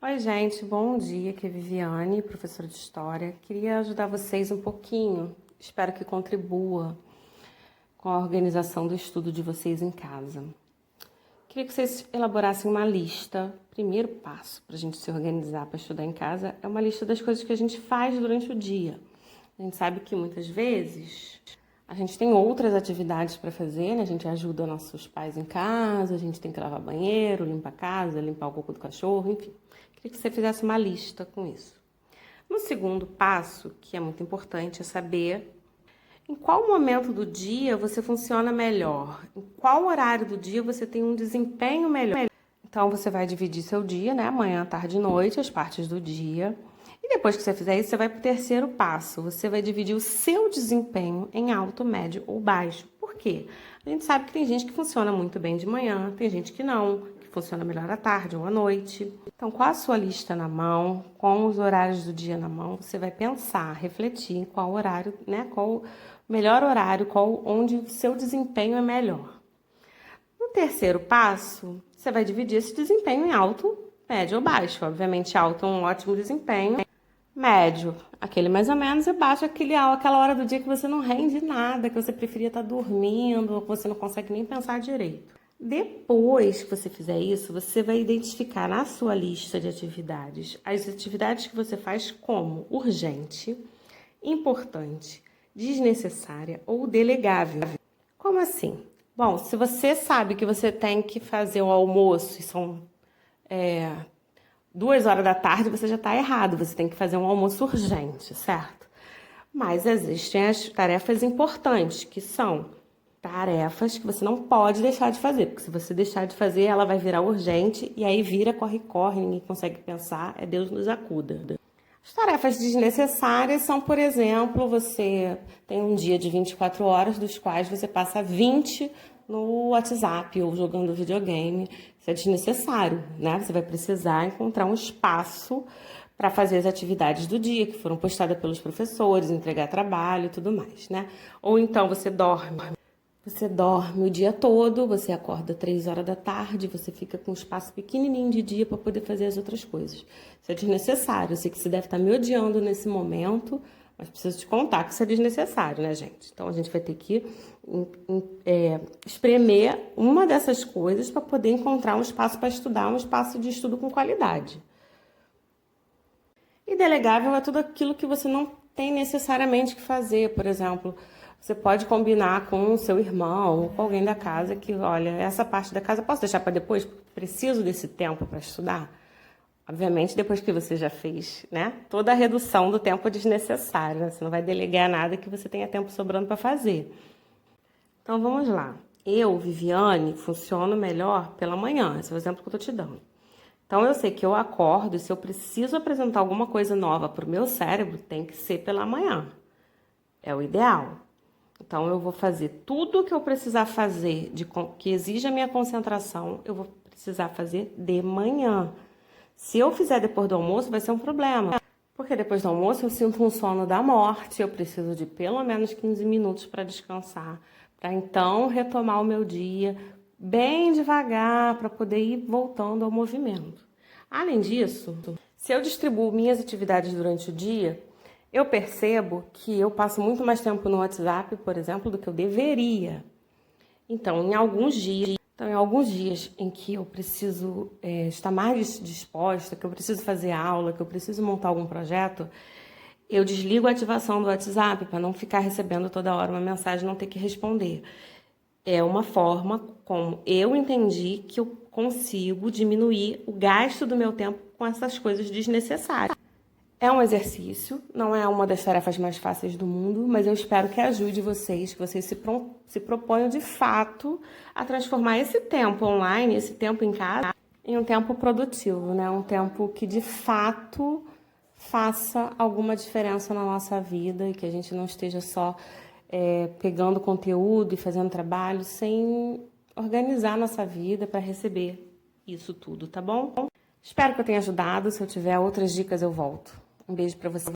Oi, gente, bom dia. Aqui é Viviane, professora de História. Queria ajudar vocês um pouquinho, espero que contribua com a organização do estudo de vocês em casa. Queria que vocês elaborassem uma lista. Primeiro passo para a gente se organizar para estudar em casa é uma lista das coisas que a gente faz durante o dia. A gente sabe que muitas vezes a gente tem outras atividades para fazer, né? A gente ajuda nossos pais em casa, a gente tem que lavar banheiro, limpar a casa, limpar o cocô do cachorro, enfim. Queria que você fizesse uma lista com isso. No segundo passo, que é muito importante, é saber em qual momento do dia você funciona melhor, em qual horário do dia você tem um desempenho melhor. Então, você vai dividir seu dia, né? Manhã, tarde e noite, as partes do dia. E depois que você fizer isso, você vai para o terceiro passo. Você vai dividir o seu desempenho em alto, médio ou baixo. Por quê? A gente sabe que tem gente que funciona muito bem de manhã, tem gente que não, que funciona melhor à tarde ou à noite. Então, com a sua lista na mão, com os horários do dia na mão, você vai pensar, refletir em qual horário, né? Qual o melhor horário, onde o seu desempenho é melhor. No terceiro passo, você vai dividir esse desempenho em alto, médio ou baixo. Obviamente, alto é um ótimo desempenho. Médio, aquele mais ou menos, e baixo, aquela hora do dia que você não rende nada, que você preferia estar dormindo, ou que você não consegue nem pensar direito. Depois que você fizer isso, você vai identificar na sua lista de atividades as atividades que você faz como urgente, importante, desnecessária ou delegável. Como assim? Bom, se você sabe que você tem que fazer o almoço e são 2 horas da tarde, você já está errado, você tem que fazer um almoço urgente, certo? Mas existem as tarefas importantes, que são tarefas que você não pode deixar de fazer, porque se você deixar de fazer, ela vai virar urgente e aí vira corre-corre, ninguém consegue pensar, é Deus nos acuda. As tarefas desnecessárias são, por exemplo, você tem um dia de 24 horas, dos quais você passa 20 no WhatsApp ou jogando videogame. Isso é desnecessário, né? Você vai precisar encontrar um espaço para fazer as atividades do dia, que foram postadas pelos professores, entregar trabalho e tudo mais, né? Ou então você dorme. Você dorme o dia todo, você acorda 3 horas da tarde, você fica com um espaço pequenininho de dia para poder fazer as outras coisas. Isso é desnecessário. Eu sei que você deve estar me odiando nesse momento, mas preciso te contar que isso é desnecessário, né, gente? Então, a gente vai ter que espremer uma dessas coisas para poder encontrar um espaço para estudar, um espaço de estudo com qualidade. E delegável é tudo aquilo que você não tem necessariamente que fazer. Por exemplo, você pode combinar com o seu irmão ou com alguém da casa que, olha, essa parte da casa posso deixar para depois, porque preciso desse tempo para estudar. Obviamente, depois que você já fez, né, toda a redução do tempo desnecessário, né? Você não vai delegar nada que você tenha tempo sobrando para fazer. Então, vamos lá. Eu, Viviane, funciono melhor pela manhã. Esse é o exemplo que eu estou te dando. Então, eu sei que eu acordo e se eu preciso apresentar alguma coisa nova para o meu cérebro, tem que ser pela manhã. É o ideal. Então, eu vou fazer tudo o que eu precisar fazer, que exija a minha concentração, eu vou precisar fazer de manhã. Se eu fizer depois do almoço, vai ser um problema. Porque depois do almoço eu sinto um sono da morte, eu preciso de pelo menos 15 minutos para descansar, para então retomar o meu dia bem devagar, para poder ir voltando ao movimento. Além disso, se eu distribuo minhas atividades durante o dia, eu percebo que eu passo muito mais tempo no WhatsApp, por exemplo, do que eu deveria. Então, em alguns dias em que eu preciso estar mais disposta, que eu preciso fazer aula, que eu preciso montar algum projeto, eu desligo a ativação do WhatsApp para não ficar recebendo toda hora uma mensagem e não ter que responder. É uma forma como eu entendi que eu consigo diminuir o gasto do meu tempo com essas coisas desnecessárias. É um exercício, não é uma das tarefas mais fáceis do mundo, mas eu espero que ajude vocês, que vocês se proponham de fato a transformar esse tempo online, esse tempo em casa, em um tempo produtivo, né? Um tempo que de fato faça alguma diferença na nossa vida e que a gente não esteja só pegando conteúdo e fazendo trabalho sem organizar nossa vida para receber isso tudo, tá bom? Espero que eu tenha ajudado. Se eu tiver outras dicas, eu volto. Um beijo para você.